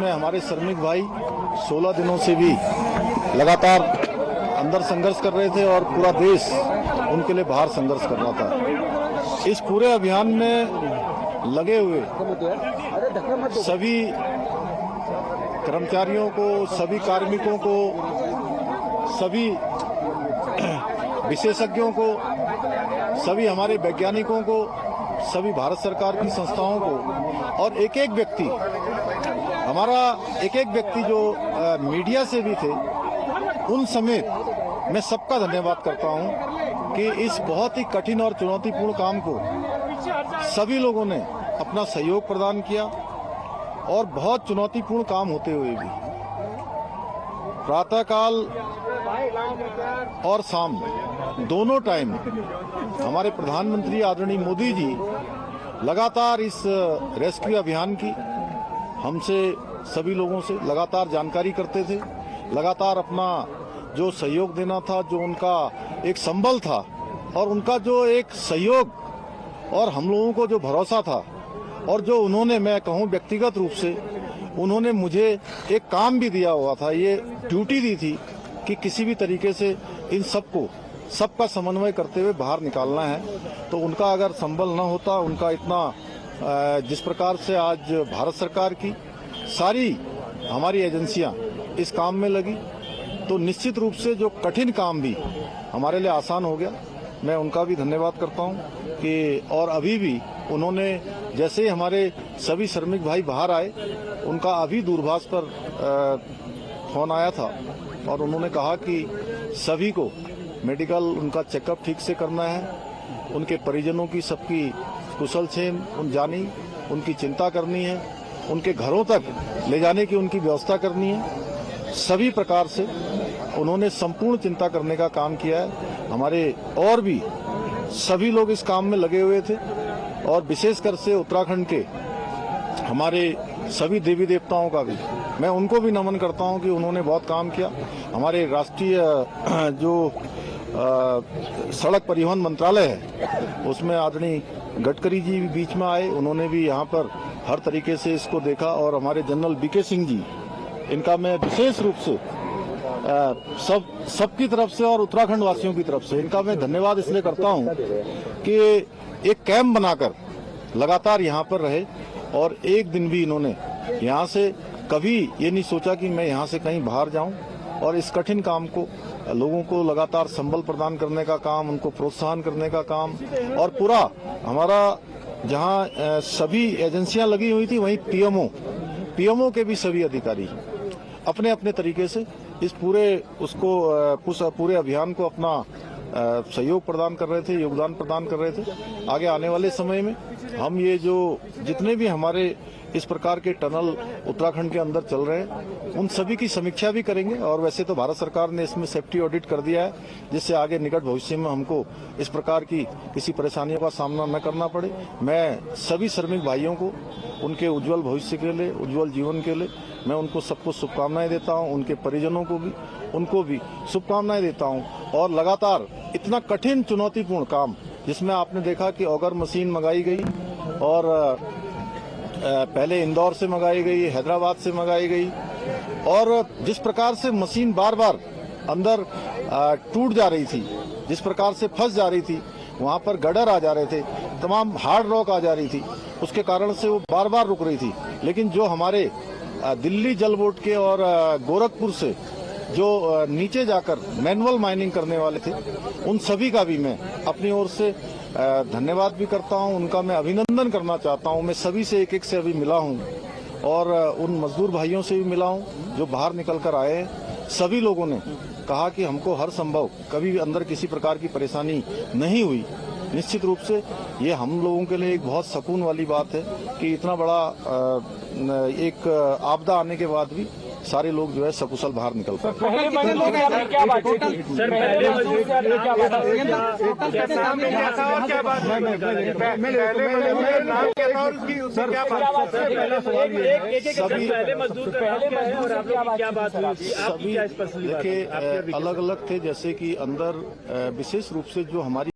जिसमें हमारे श्रमिक भाई 16 दिनों से भी लगातार अंदर संघर्ष कर रहे थे और पूरा देश उनके लिए बाहर संघर्ष कर रहा था। इस पूरे अभियान में लगे हुए सभी कर्मचारियों को, सभी कार्मिकों को, सभी विशेषज्ञों को, सभी हमारे वैज्ञानिकों को, सभी भारत सरकार की संस्थाओं को और एक एक व्यक्ति जो मीडिया से भी थे उन समेत मैं सबका धन्यवाद करता हूं कि इस बहुत ही कठिन और चुनौतीपूर्ण काम को सभी लोगों ने अपना सहयोग प्रदान किया और बहुत चुनौतीपूर्ण काम होते हुए भी प्रातःकाल और शाम दोनों टाइम हमारे प्रधानमंत्री आदरणीय मोदी जी लगातार इस रेस्क्यू अभियान की हमसे सभी लोगों से लगातार जानकारी करते थे, लगातार अपना जो सहयोग देना था, जो उनका एक संबल था और उनका जो एक सहयोग और हम लोगों को जो भरोसा था और जो उन्होंने, मैं कहूं व्यक्तिगत रूप से उन्होंने मुझे एक काम भी दिया हुआ था, ये ड्यूटी दी थी कि किसी भी तरीके से इन सबका समन्वय करते हुए बाहर निकालना है। तो उनका अगर संबल न होता, उनका इतना जिस प्रकार से आज भारत सरकार की सारी हमारी एजेंसियां इस काम में लगी तो निश्चित रूप से जो कठिन काम भी हमारे लिए आसान हो गया। मैं उनका भी धन्यवाद करता हूं कि और अभी भी उन्होंने जैसे ही हमारे सभी श्रमिक भाई बाहर आए, उनका अभी दूरभाष पर फोन आया था और उन्होंने कहा कि सभी को मेडिकल उनका चेकअप ठीक से करना है, उनके परिजनों की सबकी कुशल क्षेम जानी, उनकी चिंता करनी है, उनके घरों तक ले जाने की उनकी व्यवस्था करनी है। सभी प्रकार से उन्होंने संपूर्ण चिंता करने का काम किया है। हमारे और भी सभी लोग इस काम में लगे हुए थे और विशेषकर से उत्तराखंड के हमारे सभी देवी देवताओं का भी मैं उनको भी नमन करता हूं कि उन्होंने बहुत काम किया। हमारे राष्ट्रीय जो सड़क परिवहन मंत्रालय है उसमें आदरणीय गडकरी जी भी बीच में आए, उन्होंने भी यहाँ पर हर तरीके से इसको देखा और हमारे जनरल बीके सिंह जी, इनका मैं विशेष रूप से सबकी तरफ से और उत्तराखंड वासियों की तरफ से इनका मैं धन्यवाद इसलिए करता हूं कि एक कैंप बनाकर लगातार यहां पर रहे और एक दिन भी इन्होंने यहां से कभी ये नहीं सोचा कि मैं यहां से कहीं बाहर जाऊं और इस कठिन काम को लोगों को लगातार संबल प्रदान करने का काम, उनको प्रोत्साहन करने का काम और पूरा हमारा जहां सभी एजेंसियां लगी हुई थी वहीं पीएमओ के भी सभी अधिकारी अपने अपने तरीके से इस पूरे अभियान को अपना सहयोग प्रदान कर रहे थे, योगदान प्रदान कर रहे थे। आगे आने वाले समय में हम ये जो जितने भी हमारे इस प्रकार के टनल उत्तराखंड के अंदर चल रहे हैं उन सभी की समीक्षा भी करेंगे और वैसे तो भारत सरकार ने इसमें सेफ्टी ऑडिट कर दिया है जिससे आगे निकट भविष्य में हमको इस प्रकार की किसी परेशानियों का सामना न करना पड़े। मैं सभी श्रमिक भाइयों को उनके उज्जवल भविष्य के लिए, उज्जवल जीवन के लिए मैं उनको सबको शुभकामनाएं देता हूं, उनके परिजनों को भी उनको भी शुभकामनाएं देता हूं और लगातार इतना कठिन चुनौतीपूर्ण काम जिसमें आपने देखा कि ऑगर मशीन मंगाई गई और पहले इंदौर से मंगाई गई, हैदराबाद से मंगाई गई और जिस प्रकार से मशीन बार बार अंदर टूट जा रही थी, जिस प्रकार से फंस जा रही थी, वहां पर गडर आ जा रहे थे, तमाम हार्ड रॉक आ जा रही थी, उसके कारण से वो बार बार रुक रही थी। लेकिन जो हमारे दिल्ली जल बोर्ड के और गोरखपुर से जो नीचे जाकर मैनुअल माइनिंग करने वाले थे उन सभी का भी मैं अपनी ओर से धन्यवाद भी करता हूं, उनका मैं अभिनंदन करना चाहता हूं। मैं सभी से एक से अभी मिला हूं और उन मजदूर भाइयों से भी मिला हूं जो बाहर निकल कर आए हैं। सभी लोगों ने कहा कि हमको हर संभव कभी भी अंदर किसी प्रकार की परेशानी नहीं हुई। निश्चित रूप से ये हम लोगों के लिए एक बहुत सुकून वाली बात है कि इतना बड़ा एक आपदा आने के बाद भी सारे लोग जो है सकुशल बाहर निकल पाए। सभी देखिए अलग अलग थे, जैसे कि अंदर विशेष रूप से जो हमारी